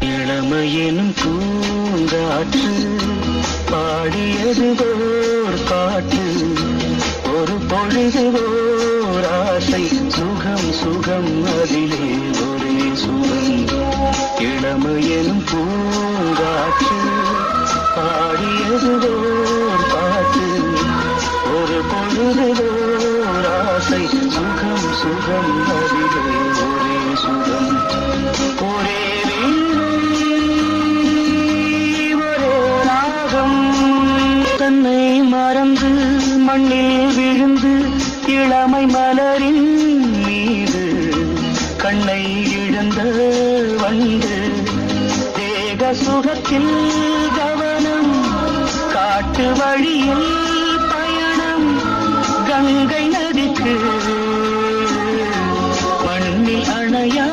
இளமையெனும் பூங்காற்று பாடியது ஓர் பாட்டு, ஒரு பொழுது ஓர் ஆசை, சுகம் சுகம் அதிலே ஒரே சுகம். இளமையெனும் பூங்காற்று பாடியது ஓர் பாட்டு, ஒரு பொழுது ஓர் ஆசை, சுகம் சுகம் அதிலே ஒரே சுகம். ஒரே தன்னை மறந்து மண்ணில் விழுந்து இளமை மலரின் மீது கண்ணை இழந்த வந்து தேக சுகத்தில் கவனம், காட்டு வழியில் பயணம், கங்கை நதிக்கு மண்ணில் அணையா